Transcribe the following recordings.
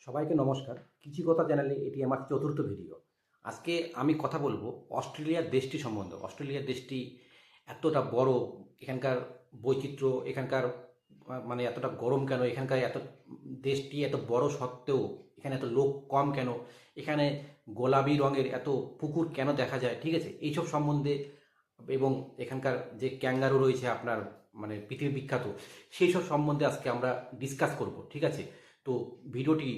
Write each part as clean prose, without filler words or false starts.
সবাইকে নমস্কার। কিছু কথা চ্যানেলে এটি আমার চতুর্থ ভিডিও। আজকে আমি কথা বলবো অস্ট্রেলিয়ার দেশটি সম্বন্ধে। অস্ট্রেলিয়ার দেশটি এতটা বড়, এখানকার বৈচিত্র্য, এখানকার মানে এতটা গরম কেন, এখানকার দেশটি এত বড় সত্ত্বেও এখানে এত লোক কম কেন, এখানে গোলাপি রঙের এত পুকুর কেন দেখা যায়, ঠিক আছে, এইসব সম্বন্ধে এবং এখানকার যে ক্যাঙ্গারু রয়েছে আপনার মানে পৃথিবী বিখ্যাত, সেই সব সম্বন্ধে আজকে আমরা ডিসকাস করব, ঠিক আছে। তো ভিডিওটি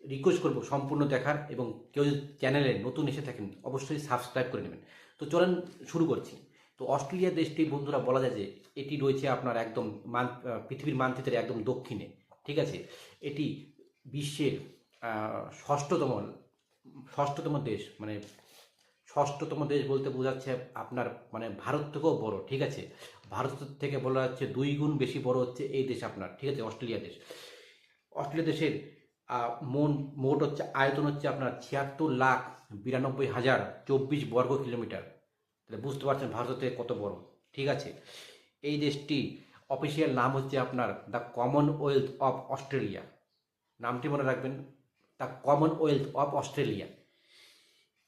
রিকোয়েস্ট করব সম্পূর্ণ দেখার, এবং কেউ যদি চ্যানেলে নতুন এসে থাকেন অবশ্যই সাবস্ক্রাইব করে নেবেন। তো চলেন শুরু করছি। তো অস্ট্রেলিয়া দেশটি বন্ধুরা বলা যায় যে এটি রয়েছে আপনার একদম পৃথিবীর মানচিত্রের একদম দক্ষিণে, ঠিক আছে। এটি বিশ্বের ষষ্ঠতম ষষ্ঠতম দেশ, মানে ষষ্ঠতম দেশ বলতে বোঝাচ্ছে আপনার মানে ভারত থেকেও বড়, ঠিক আছে। ভারত থেকে বলা যাচ্ছে 2 গুণ বেশি বড় হচ্ছে এই দেশ আপনার, ঠিক আছে, অস্ট্রেলিয়া দেশ। অস্ট্রেলিয়া দেশের মোট হচ্ছে আয়তন হচ্ছে আপনার 76,92,024 বর্গ কিলোমিটার। তাহলে বুঝতে পারছেন ভারত থেকে কত বড়, ঠিক আছে। এই দেশটি অফিসিয়াল নাম হচ্ছে আপনার দ্য কমনওয়েলথ অফ অস্ট্রেলিয়া। নামটি মনে রাখবেন, দ্য কমনওয়েলথ অফ অস্ট্রেলিয়া।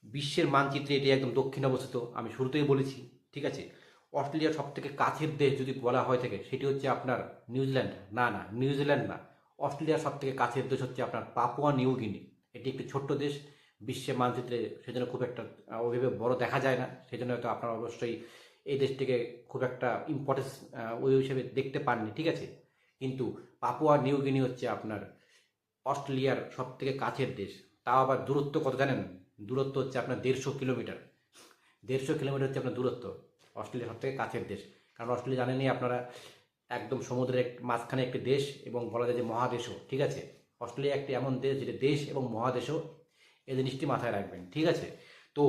বিশ্বের মানচিত্রে এটি একদম দক্ষিণে অবস্থিত, আমি শুরুতেই বলেছি, ঠিক আছে। অস্ট্রেলিয়ার সব থেকে কাছের দেশ যদি বলা হয়ে থাকে সেটি হচ্ছে আপনার নিউজিল্যান্ড। না, নিউজিল্যান্ড না, অস্ট্রেলিয়ার সব থেকে কাছের দেশ হচ্ছে আপনার পাপুয়া নিউ গিনি। এটি একটি ছোট্ট দেশ, বিশ্বের মানচিত্রে সেজন্য খুব একটা ওইভাবে বড় দেখা যায় না, সেজন্য হয়তো আপনারা অবশ্যই এই দেশটিকে খুব একটা ইম্পর্টেন্স ওই হিসেবে দেখতে পাননি, ঠিক আছে। কিন্তু পাপুয়া নিউ গিনি হচ্ছে আপনার অস্ট্রেলিয়ার সব থেকে কাছের দেশ। তাও আবার দূরত্ব কত জানেন? দূরত্ব হচ্ছে আপনার 150 কিলোমিটার। 150 কিলোমিটার হচ্ছে আপনার দূরত্ব। অস্ট্রেলিয়া সব থেকে কাছের দেশ, কারণ অস্ট্রেলিয়া জানেনই আপনারা একদম সমুদ্রের মাঝখানে একটি দেশ, এবং বলা যায় যে মহাদেশও, ঠিক আছে। অস্ট্রেলিয়া একটি এমন দেশ যেটা দেশ এবং মহাদেশও, এই জিনিসটি মাথায় রাখবেন, ঠিক আছে। তো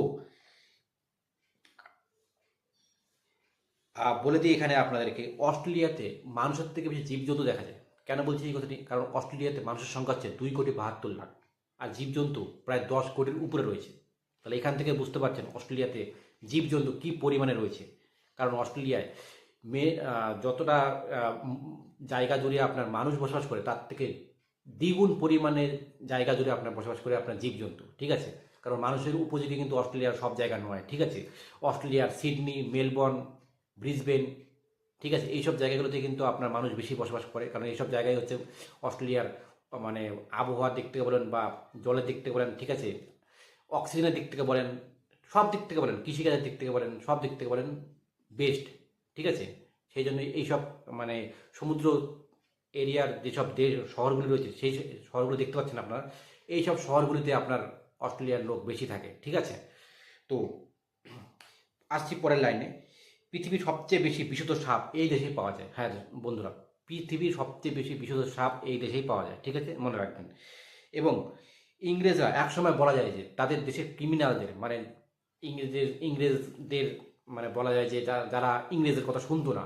বলে দিই এখানে আপনাদেরকে, অস্ট্রেলিয়াতে মানুষের থেকে বেশি জীবজন্তু দেখা যায়। কেন বলছি এই কথাটি? কারণ অস্ট্রেলিয়াতে মানুষের সংখ্যা হচ্ছে 2,72,00,000, আর জীবজন্তু প্রায় 10 কোটির উপরে রয়েছে। তাহলে এখান থেকে বুঝতে পারছেন অস্ট্রেলিয়াতে জীবজন্তু কী পরিমাণে রয়েছে। কারণ অস্ট্রেলিয়ায় যতটা জায়গা জুড়ে আপনার মানুষ বসবাস করে, তার থেকে দ্বিগুণ পরিমাণের জায়গা জুড়ে আপনার বসবাস করে আপনার জীবজন্তু, ঠিক আছে। কারণ মানুষের উপযোগী কিন্তু অস্ট্রেলিয়ার সব জায়গা নয়, ঠিক আছে। অস্ট্রেলিয়ার সিডনি, মেলবোর্ন, ব্রিসবেন, ঠিক আছে, এইসব জায়গাগুলোতে কিন্তু আপনার মানুষ বেশি বসবাস করে, কারণ এইসব জায়গায় হচ্ছে অস্ট্রেলিয়ার মানে আবহাওয়ার দিক থেকে বলেন বা জলের দিক থেকে বলেন, ঠিক আছে, অক্সিজেনের দিক থেকে বলেন, সব দিক থেকে বলেন, কৃষিকাজের দিক থেকে বলেন, সব দিক থেকে বলেন বেস্ট, ঠিক আছে। সেই জন্য এইসব মানে সমুদ্র এরিয়ার যেসব দেশ শহরগুলি রয়েছে, সেই শহরগুলো দেখতে পাচ্ছেন আপনার, এইসব শহরগুলিতে আপনার অস্ট্রেলিয়ার লোক বেশি থাকে, ঠিক আছে। তো আসছি পরের লাইনে। পৃথিবীর সবচেয়ে বেশি বিশুদ্ধ সাপ এই দেশেই পাওয়া যায়। হ্যাঁ বন্ধুরা, পৃথিবীর সবচেয়ে বেশি বিশুদ্ধ সাপ এই দেশেই পাওয়া যায়, ঠিক আছে, মনে রাখবেন। এবং ইংরেজরা একসময় বলা যায় যে তাদের দেশের ক্রিমিনালদের মানে ইংরেজদের মানে বলা যায় যে যারা ইংরেজের কথা শুনতো না,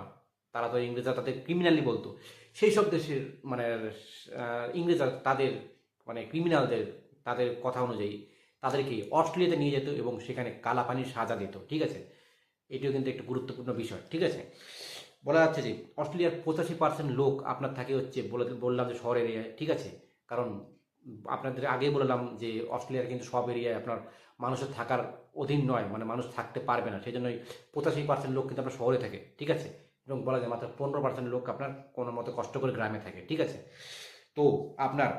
তারা তো ইংরেজরা তাদের ক্রিমিনালই বলতো, সেই সব দেশের মানে ইংরেজরা তাদের মানে ক্রিমিনালদের তাদের কথা অনুযায়ী তাদেরকে অস্ট্রেলিয়াতে নিয়ে যেত এবং সেখানে কালাপানির সাজা দিত, ঠিক আছে। এটিও কিন্তু একটা গুরুত্বপূর্ণ বিষয়, ঠিক আছে। বলা যাচ্ছে যে অস্ট্রেলিয়ার 85% লোক আপনার থাকে হচ্ছে বললাম যে শহর এরিয়ায়, ঠিক আছে। কারণ আপনাদের আগেই বললাম যে অস্ট্রেলিয়ার কিন্তু সব এরিয়ায় আপনার মানুষের থাকার অধীন নয়, মানে মানুষ থাকতে পারবে না, সেই জন্যই 85% লোক কিন্তু আপনার শহরে থাকে, ঠিক আছে। এবং বলা যায় মাত্র 15% লোক আপনার কোনো মতো কষ্ট করে গ্রামে থাকে, ঠিক আছে। তো আপনার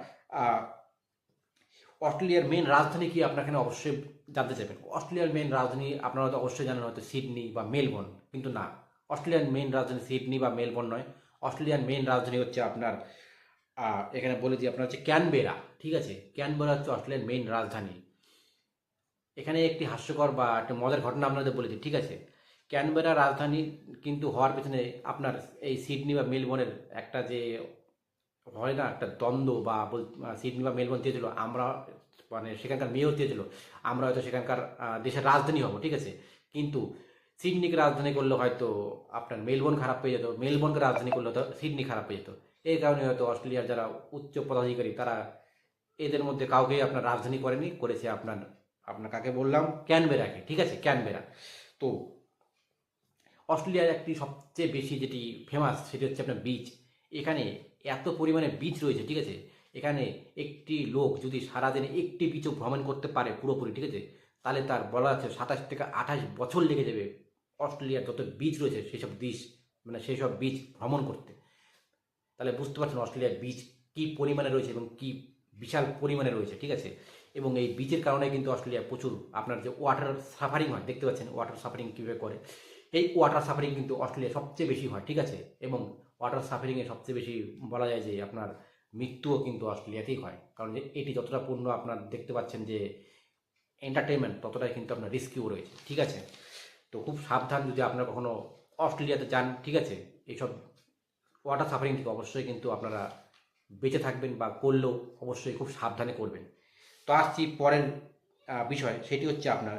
অস্ট্রেলিয়ার মেন রাজধানী কি আপনার এখানে অবশ্যই জানতে চাইবেন। অস্ট্রেলিয়ার মেন রাজধানী আপনারা তো অবশ্যই জানেন হয়তো সিডনি বা মেলবোর্ন, কিন্তু না, অস্ট্রেলিয়ার মেন রাজধানী সিডনি বা মেলবোর্ন নয়। অস্ট্রেলিয়ার মেন রাজধানী হচ্ছে আপনার এখানে বলে দিই আপনার হচ্ছে ক্যানবেরা, ঠিক আছে। ক্যানবেরা হচ্ছে অস্ট্রেলিয়ার মেইন রাজধানী। এখানে একটি হাস্যকর বা একটা মজার ঘটনা আপনাদের বলে দিই, ঠিক আছে। ক্যানবেরা রাজধানী কিন্তু হওয়ার পেছনে আপনার এই সিডনি বা মেলবোর্নের একটা যে হয় না একটা দ্বন্দ্ব, বা সিডনি বা মেলবোর্ন চেয়েছিল আমরা মানে সেখানকার মেয়র চেয়েছিল আমরা হয়তো সেখানকার দেশের রাজধানী হব, ঠিক আছে। কিন্তু সিডনিকে রাজধানী করলে হয়তো আপনার মেলবোর্ন খারাপ পেয়ে যেত, মেলবোর্নকে রাজধানী করলে হয়তো সিডনি খারাপ পেয়ে যেত। এই কারণে হয়তো অস্ট্রেলিয়ার যারা উচ্চ পদাধিকারী তারা এদের মধ্যে কাউকেই আপনার রাজধানী করেনি, করেছে আপনার আপনার কাকে বললাম, ক্যানবেরাকে, ঠিক আছে, ক্যানবেরা। তো অস্ট্রেলিয়ার একটি সবচেয়ে বেশি যেটি ফেমাস সেটি হচ্ছে আপনার বিচ। এখানে এত পরিমাণে বিচ রয়েছে, ঠিক আছে। এখানে একটি লোক যদি সারাদিনে একটি বিচও ভ্রমণ করতে পারে পুরোপুরি, ঠিক আছে, তাহলে তার বলা আছে 27 থেকে 28 বছর লেগে যাবে অস্ট্রেলিয়ার যত বীজ রয়েছে সেসব দেশ, মানে সেই সব বীজ ভ্রমণ করতে। তাহলে বুঝতে পারছেন অস্ট্রেলিয়ার বীজ কী পরিমাণে রয়েছে এবং কী বিশাল পরিমাণে রয়েছে, ঠিক আছে। এবং এই বীজের কারণে কিন্তু অস্ট্রেলিয়া প্রচুর আপনার যে ওয়াটার সাফারিং হয়, দেখতে পাচ্ছেন ওয়াটার সাফারিং কীভাবে করে, এই ওয়াটার সাফারিং কিন্তু অস্ট্রেলিয়া সবচেয়ে বেশি হয়, ঠিক আছে। এবং ওয়াটার সাফারিংয়ে সবচেয়ে বেশি বলা যায় যে আপনার মৃত্যুও কিন্তু অস্ট্রেলিয়াতেই হয়, কারণ যে এটি যতটা পূর্ণ আপনার দেখতে পাচ্ছেন যে এন্টারটেনমেন্ট, ততটাই কিন্তু আপনার রিস্কিও রয়েছে, ঠিক আছে। তো খুব সাবধান যদি আপনারা কখনো অস্ট্রেলিয়াতে যান, ঠিক আছে, এইসব ওয়াটার সাফারিং থেকে অবশ্যই কিন্তু আপনারা বেঁচে থাকবেন, বা করলেও অবশ্যই খুব সাবধানে করবেন। তো আসছি পরের বিষয়, সেটি হচ্ছে আপনার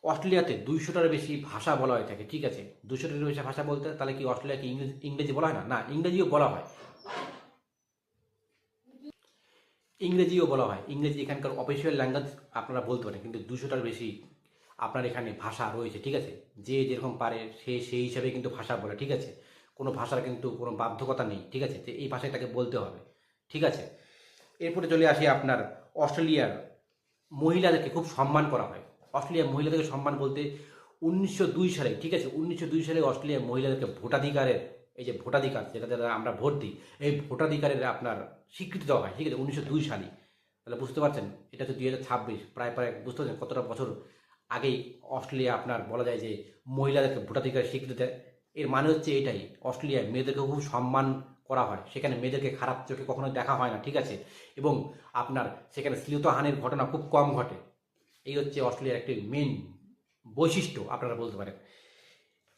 অস্ট্রেলিয়াতে 200টার বেশি ভাষা বলা হয়ে থাকে, ঠিক আছে। 200টার বেশি ভাষা বলতে তাহলে কি অস্ট্রেলিয়াকে ইংরেজি বলা হয় না? না, ইংরেজিও বলা হয়, ইংরেজি এখানকার অফিসিয়াল ল্যাঙ্গুয়েজ আপনারা বলতে পারেন, কিন্তু 200টার বেশি আপনার এখানে ভাষা রয়েছে, ঠিক আছে। যে যেরকম পারে সে সেই হিসাবে কিন্তু ভাষা বলে, ঠিক আছে। কোনো ভাষার কিন্তু কোনো বাধ্যকতা নেই, ঠিক আছে, যে এই ভাষায় তাকে বলতে হবে, ঠিক আছে। এরপরে চলে আসি আপনার অস্ট্রেলিয়ার মহিলাদেরকে খুব সম্মান করা হয়। অস্ট্রেলিয়ার মহিলাদেরকে সম্মান বলতে 1902 সালে, ঠিক আছে, 1902 সালে অস্ট্রেলিয়ার মহিলাদেরকে ভোটাধিকারের, এই যে ভোটাধিকার যেটা দ্বারা আমরা ভোট দিই, এই ভোটাধিকারের আপনার স্বীকৃতি দেওয়া হয়, ঠিক আছে, 1902 সালে। তাহলে বুঝতে পারছেন এটা তো 2026, প্রায় প্রায় বুঝতে পারছেন কতটা বছর আগেই অস্ট্রেলিয়া আপনার বলা যায় যে মহিলাদেরকে ভোটাধিকারের স্বীকৃতি দেয়। এর মানে হচ্ছে এটাই, অস্ট্রেলিয়ায় মেয়েদেরকে খুব সম্মান করা হয়, সেখানে মেয়েদেরকে খারাপ চোখে কখনো দেখা হয় না, ঠিক আছে। এবং আপনার সেখানে শ্লীলতাহানির ঘটনা খুব কম ঘটে। এই হচ্ছে অস্ট্রেলিয়ার একটি মেন বৈশিষ্ট্য আপনারা বলতে পারেন।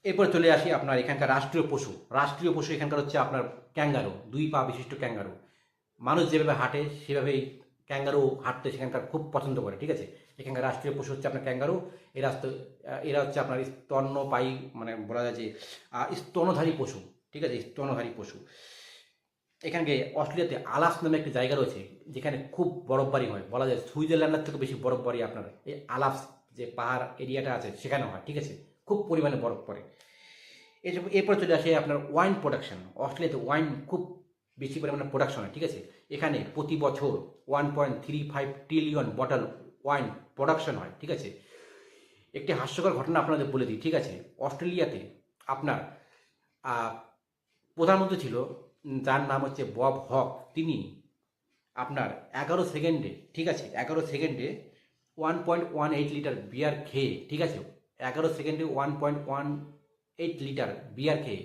এরপর চলে আসি আপনার এখানকার রাষ্ট্রীয় পশু এখানকার হচ্ছে আপনার ক্যাঙ্গারু, 2 পা বিশিষ্ট ক্যাঙ্গারু। মানুষ যেভাবে হাঁটে সেভাবেই ক্যাঙ্গারু হাঁটতে সেখানকার খুব পছন্দ করে, ঠিক আছে। এখানকার রাষ্ট্রীয় পশু হচ্ছে আপনার ক্যাঙ্গারু। এরা হচ্ছে আপনার স্তন্যপায়ী, মানে বলা যায় যে স্তনধারী পশু, ঠিক আছে, স্তনধারী পশু। এখানকে অস্ট্রেলিয়াতে আলাস নামে একটি জায়গা রয়েছে যেখানে খুব বরফবারি হয়, বলা যায় সুইজারল্যান্ডের থেকে বেশি বরফবারি আপনার এই আলাস যে পাহাড় এরিয়াটা আছে সেখানে হয়, ঠিক আছে, খুব পরিমাণে বরফ পড়ে। এরপর চলে আসে আপনার ওয়াইন প্রোডাকশন। অস্ট্রেলিয়াতে ওয়াইন খুব বেশি পরিমাণে প্রোডাকশন হয়, ঠিক আছে। এখানে প্রতি বছর 1.35 ট্রিলিয়ন বটল ওয়াইন প্রোডাকশন হয়, ঠিক আছে। একটি হাস্যকর ঘটনা আপনাদের বলে দিই, ঠিক আছে। অস্ট্রেলিয়াতে আপনার প্রধানমন্ত্রী ছিল যার নাম হচ্ছে বব হক। তিনি আপনার 11 সেকেন্ডে, ঠিক আছে, 11 সেকেন্ডে 1.18 লিটার বিয়ার খেয়ে, ঠিক আছে, 11 সেকেন্ডে 1.18 লিটার বিয়ার খেয়ে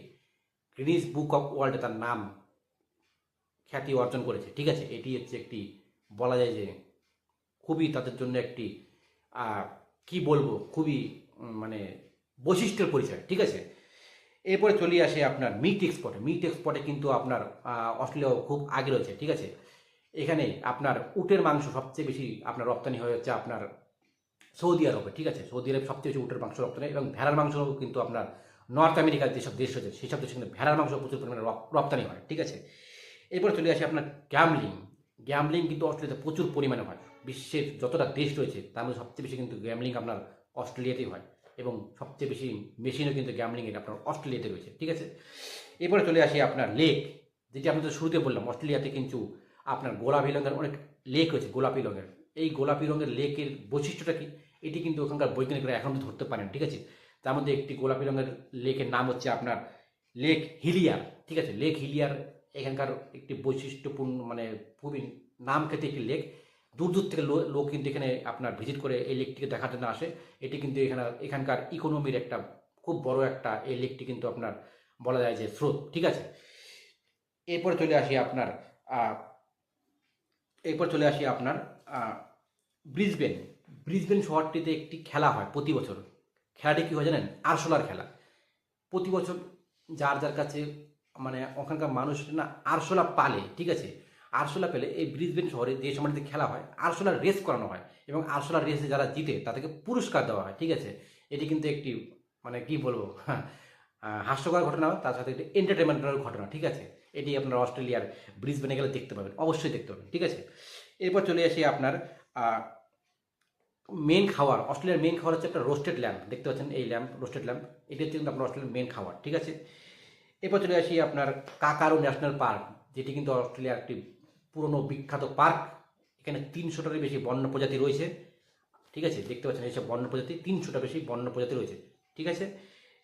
গিনিস বুক অফ ওয়ার্ল্ডে তার নাম খ্যাতি অর্জন করেছে, ঠিক আছে। এটি হচ্ছে একটি বলা যায় যে খুবই তাদের জন্য একটি কি বলবো, খুবই মানে বৈশিষ্ট্যের পরিচয়, ঠিক আছে। এরপরে চলে আসে আপনার মিট এক্সপোর্টে কিন্তু আপনার অস্ট্রেলিয়া খুব আগে রয়েছে, ঠিক আছে। এখানে আপনার উটের মাংস সবচেয়ে বেশি আপনার রপ্তানি হয়ে হচ্ছে আপনার সৌদি আরবে, ঠিক আছে। সৌদি আরবে সবচেয়ে বেশি উটের মাংস রপ্তানি, এবং ভেড়ার মাংস কিন্তু আপনার নর্থ আমেরিকার যেসব দেশ রয়েছে সেই সব দেশে কিন্তু ভেড়ার মাংস প্রচুর পরিমাণে রপ্তানি হয়, ঠিক আছে। এরপরে চলে আসে আপনার গ্যামলিং কিন্তু অস্ট্রেলিয়াতে প্রচুর পরিমাণে হয়। বিশ্বের যতটা দেশ রয়েছে তার মধ্যে সবচেয়ে বেশি কিন্তু গ্যামলিং আপনার অস্ট্রেলিয়াতেই হয়, এবং সবচেয়ে বেশি মেশিনও কিন্তু গ্যামলিংয়ের আপনার অস্ট্রেলিয়াতে রয়েছে, ঠিক আছে। এরপরে চলে আসি আপনার লেক, যেটি আমি তো শুরুতে বললাম অস্ট্রেলিয়াতে কিন্তু আপনার গোলাপি রঙের অনেক লেক রয়েছে, গোলাপি রঙের। এই গোলাপি রঙের লেকের বৈশিষ্ট্যটা কি, এটি কিন্তু ওখানকার বৈজ্ঞানিকরা এখন ধরতে পারেন, ঠিক আছে। তার মধ্যে একটি গোলাপি রঙের লেকের নাম হচ্ছে আপনার লেক হিলিয়ার, ঠিক আছে। লেক হিলিয়ার এখানকার একটি বৈশিষ্ট্যপূর্ণ, মানে খুবই নাম খ্যাতি একটি লেক। দূর দূর থেকে লোক কিন্তু এখানে আপনার ভিজিট করে এই লেকটিকে দেখার জন্য আসে। এটি কিন্তু এখানকার ইকোনমির একটা খুব বড় একটা, এই লেকটি কিন্তু আপনার বলা যায় যে স্রোত, ঠিক আছে। এরপরে চলে আসি আপনার ব্রিসবেন শহরটিতে একটি খেলা হয় প্রতি বছর। খেলাটি কী হয় জানেন? আরশোলার খেলা। প্রতি বছর যার যার কাছে, মানে ওখানকার মানুষ না আরশোলা পালে, ঠিক আছে। আরশোলা পেলে এই ব্রিসবেন শহরে যে সময়টিতে খেলা হয় আরশোলার রেস করানো হয়, এবং আরশোলার রেসে যারা জিতে তাদেরকে পুরস্কার দেওয়া হয়, ঠিক আছে। এটি কিন্তু একটি, মানে কি বলবো, হাস্যকর ঘটনা, তার সাথে একটি এন্টারটেনমেন্টের ঘটনা, ঠিক আছে। এটি আপনার অস্ট্রেলিয়ার ব্রিসবেনে গেলে দেখতে পাবেন, অবশ্যই দেখতে পাবেন, ঠিক আছে। এরপর চলে আসি আপনার মেন খাবার। অস্ট্রেলিয়ার মেন খাবার হচ্ছে একটা রোস্টেড ল্যাম্প, দেখতে পাচ্ছেন এই রোস্টেড ল্যাম্প, এটি হচ্ছে কিন্তু আপনার অস্ট্রেলিয়ার মেন খাবার, ঠিক আছে। এরপর চলে আসি আপনার কাকারু ন্যাশনাল পার্ক, যেটি কিন্তু অস্ট্রেলিয়ার একটি পুরনো বিখ্যাত পার্ক। এখানে 300টারও বেশি বন্য প্রজাতি রয়েছে, ঠিক আছে, দেখতে পাচ্ছেন এইসব বন্য প্রজাতি, 300টা বেশি বন্য প্রজাতি রয়েছে, ঠিক আছে।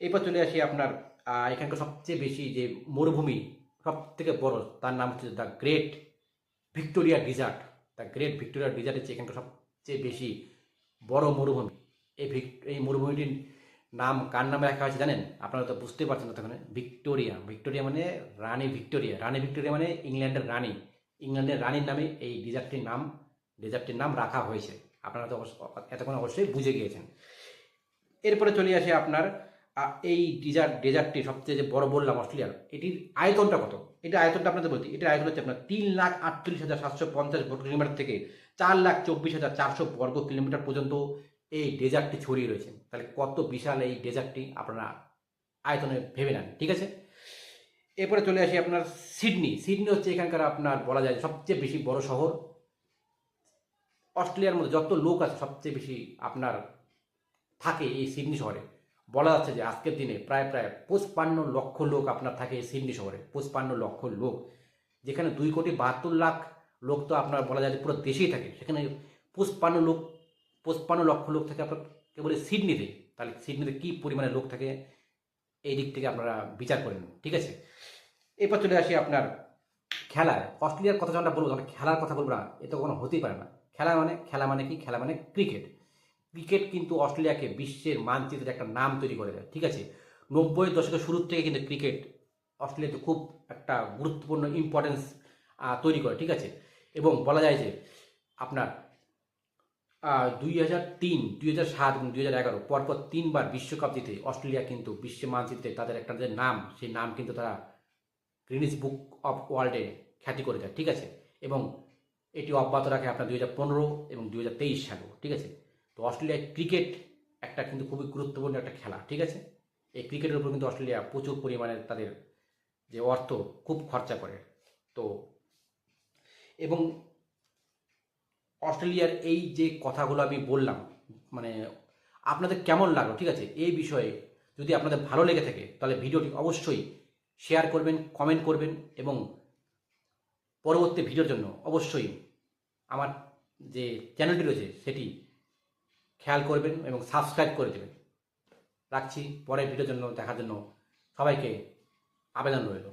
এরপর চলে আসি আপনার এখানকার সবচেয়ে বেশি যে মরুভূমি সব থেকে বড়, তার নাম হচ্ছে the great Victoria desert. The great Victoria desert হচ্ছে এখানকার সবচেয়ে বেশি বড় মরুভূমি। এই মরুভূমিটির নাম কার নামে রাখা হয়েছে জানেন? আপনারা তো বুঝতে পারছেন না তখন। ভিক্টোরিয়া, ভিক্টোরিয়া মানে রানী ভিক্টোরিয়া, রানী ভিক্টোরিয়া মানে ইংল্যান্ডের রানী, ইংল্যান্ডের রানীর নামে এই ডেজার্টটির নাম রাখা হয়েছে। আপনারা তো এতক্ষণ অবশ্যই বুঝে গিয়েছেন। এরপরে চলে আসে আপনার এই ডেজার্টটি সবচেয়ে যে বড় বললাম অস্ট্রেলিয়ার, এটির আয়তনটা কত? এটা আয়তনটা আপনাদের বলছি, এটার আয়তন হচ্ছে আপনার 3,48,750 বর্গ কিলোমিটার থেকে 4,24,400 বর্গ কিলোমিটার পর্যন্ত এই ডেজার্টটি ছড়িয়ে রয়েছে। তাহলে কত বিশাল এই ডেজার্টটি আপনারা আয়তনে ভেবে নেন, ঠিক আছে। এরপরে চলে আসি আপনার সিডনি। সিডনি হচ্ছে এখানকার আপনার বলা যায় সবচেয়ে বেশি বড় শহর। অস্ট্রেলিয়ার মধ্যে যত লোক আছে সবচেয়ে বেশি আপনার থাকে এই সিডনি শহরে। বলা যাচ্ছে যে আজকের দিনে প্রায় 55 লক্ষ লোক আপনার থাকে এই সিডনি শহরে, 55 লক্ষ লোক। যেখানে 2,72,00,000 লোক তো আপনার বলা যায় যে পুরো দেশেই থাকে, সেখানে 55 লক্ষ লোক থাকে আপনার কেবল সিডনিতে। তাহলে সিডনিতে কী পরিমাণে লোক থাকে এই দিক থেকে আপনারা বিচার করেন, ঠিক আছে। এরপর চলে আসি আপনার খেলায়। অস্ট্রেলিয়ার কথা যখন বলবো তখন খেলার কথা বলবো না, এ তো কোনো হতেই পারে না। খেলা মানে কি? খেলা মানে ক্রিকেট। ক্রিকেট কিন্তু অস্ট্রেলিয়াকে বিশ্বের মানচিত্রে একটা নাম তৈরি করে দেয়, ঠিক আছে। 90-এর দশকের শুরুর থেকে কিন্তু ক্রিকেট অস্ট্রেলিয়াতে খুব একটা গুরুত্বপূর্ণ ইম্পর্টেন্স তৈরি করে, ঠিক আছে। এবং বলা যায় যে আপনার 2003, 2007 এবং 2011 পরপর 3বার বিশ্বকাপ জিতে অস্ট্রেলিয়া কিন্তু বিশ্ব মানচিত্রে তাদের একটা যে নাম, সেই নাম কিন্তু তারা গ্রিনিস বুক অফ ওয়ার্ল্ডে খ্যাতি করে দেয়, ঠিক আছে। এবং এটি অব্যাহত রাখে আপনার 2015 এবং 2023 সালেও, ঠিক আছে। তো অস্ট্রেলিয়ায় ক্রিকেট একটা কিন্তু খুবই গুরুত্বপূর্ণ একটা খেলা, ঠিক আছে। এই ক্রিকেটের উপর কিন্তু অস্ট্রেলিয়া প্রচুর পরিমাণে তাদের যে অর্থ খুব খরচা করে। তো এবং অস্ট্রেলিয়ার এই যে কথাগুলো আমি বললাম, মানে আপনাদের কেমন লাগলো, ঠিক আছে। এই বিষয়ে যদি আপনাদের ভালো লেগে থাকে তাহলে ভিডিওটি অবশ্যই শেয়ার করবেন, কমেন্ট করবেন এবং পরবর্তী ভিডিওর জন্য অবশ্যই আমার যে চ্যানেলটি রয়েছে সেটি খেয়াল করবেন এবং সাবস্ক্রাইব করে দেবেন। রাখছি, পরের ভিডিওর জন্য দেখার জন্য সবাইকে আবেদন রইল।